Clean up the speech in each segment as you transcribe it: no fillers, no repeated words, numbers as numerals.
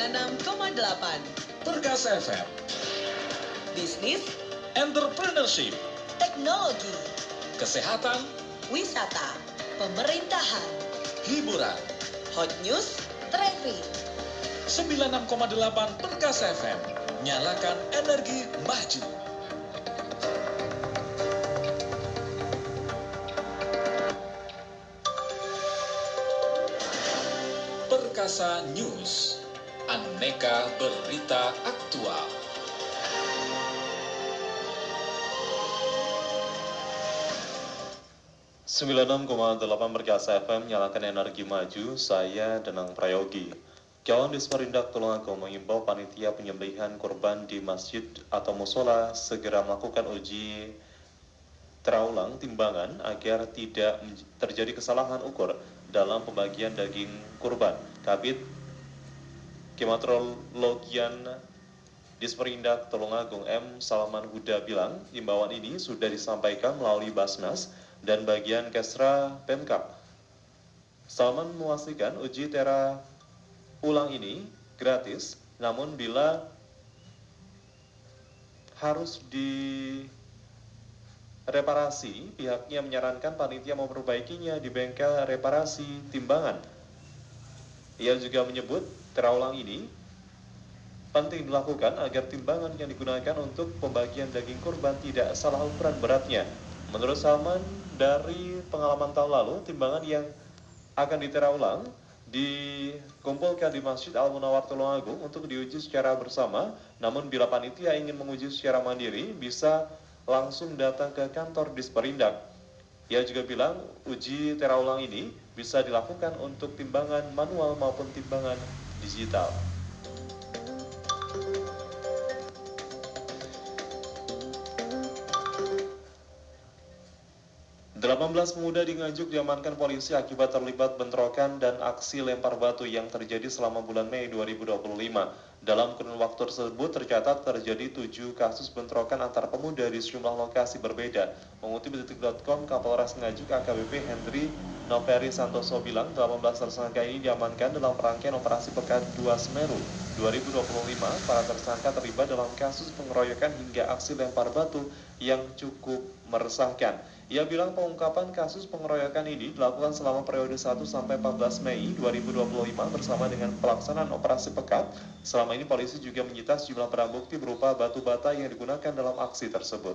96,8. Perkasa FM. Bisnis, Entrepreneurship. teknologi, Kesehatan. wisata, pemerintahan, Hiburan. hot news, traffic. 96,8 Perkasa FM. Nyalakan energi maju. Perkasa News. Aneka berita aktual. Sembilan 96,8 Perkasa FM, nyalakan energi maju. Saya Danang Prayogi. Kawan Disperindak Tulungagung mengimbau panitia penyembelihan kurban di masjid atau musola segera melakukan uji terulang timbangan agar tidak terjadi kesalahan ukur dalam pembagian daging kurban. Kabid Klimatologian Disperindak Tulungagung M. Salman Huda bilang, imbauan ini sudah disampaikan melalui Basnas dan bagian Kesra Pemkab. Salman memastikan uji ulang ini gratis, namun bila harus direparasi, pihaknya menyarankan panitia memperbaikinya di bengkel reparasi timbangan. Ia juga menyebut terulang ini penting dilakukan agar timbangan yang digunakan untuk pembagian daging kurban tidak salah ukuran beratnya. Menurut Salman, dari pengalaman tahun lalu, timbangan yang akan diterulang dikumpulkan di Masjid Al-Munawwar Tulungagung untuk diuji secara bersama. Namun bila panitia ingin menguji secara mandiri, bisa langsung datang ke kantor Disperindak. Ia juga bilang uji terulang ini bisa dilakukan untuk timbangan manual maupun timbangan digital. 18 pemuda di Nganjuk diamankan polisi akibat terlibat bentrokan dan aksi lempar batu yang terjadi selama bulan Mei 2025. Dalam kurun waktu tersebut tercatat terjadi 7 kasus bentrokan antar pemuda di sejumlah lokasi berbeda. Mengutip detik.com, Kapolres Nganjuk AKBP Hendri Noveri Santoso bilang 18 tersangka ini diamankan dalam rangkaian operasi Pekan 2 Semeru 2025. Para tersangka terlibat dalam kasus pengeroyokan hingga aksi lempar batu yang cukup meresahkan. Ia bilang pengungkapan kasus pengeroyokan ini dilakukan selama periode 1 sampai 14 Mei 2025 bersama dengan pelaksanaan operasi Pekat. Selama ini polisi juga menyita sejumlah barang bukti berupa batu bata yang digunakan dalam aksi tersebut.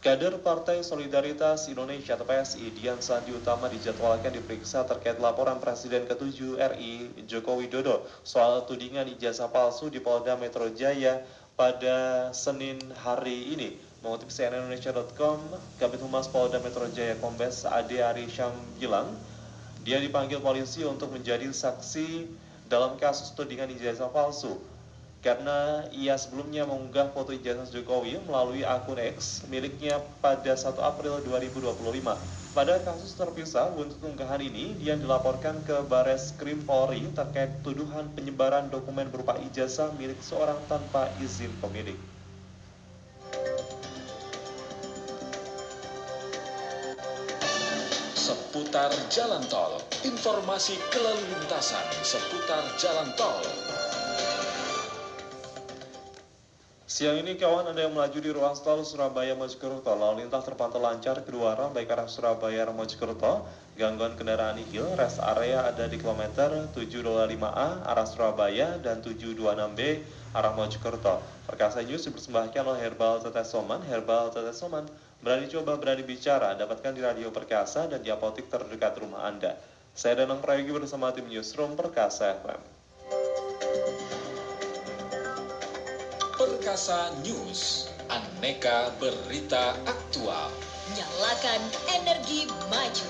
Kader Partai Solidaritas Indonesia atau PSI Dian Sandi Utama dijadwalkan diperiksa terkait laporan Presiden ke-7 RI Joko Widodo soal tudingan ijazah palsu di Polda Metro Jaya pada Senin hari ini. Mengutip cnnindonesia.com, Kabid Humas Polda Metro Jaya Kombes Ade Ari Syam bilang, dia dipanggil polisi untuk menjadi saksi dalam kasus tudingan ijazah palsu karena ia sebelumnya mengunggah foto ijazah Jokowi melalui akun X miliknya pada 1 April 2025. Pada kasus terpisah, untuk unggahan ini, dia dilaporkan ke Bareskrim Polri terkait tuduhan penyebaran dokumen berupa ijazah milik seorang tanpa izin pemilik. Seputar jalan tol, informasi kelalu lintasan seputar jalan tol. Siang ini kawan, ada yang melaju di ruas tol Surabaya Mojokerto. Lalu lintas terpantau lancar kedua arah baik arah Surabaya Mojokerto. Gangguan kendaraan nihil. Rest area ada di kilometer 725A arah Surabaya dan 726B arah Mojokerto. Perkasa News dipersembahkan oleh Herbal Tetes Soman. Herbal Tetes Soman, berani coba, berani bicara. Dapatkan di Radio Perkasa dan di apotik terdekat rumah Anda. Saya Danang Prayogi bersama tim Newsroom Perkasa FM. Perkasa News, aneka berita aktual. Nyalakan energi maju.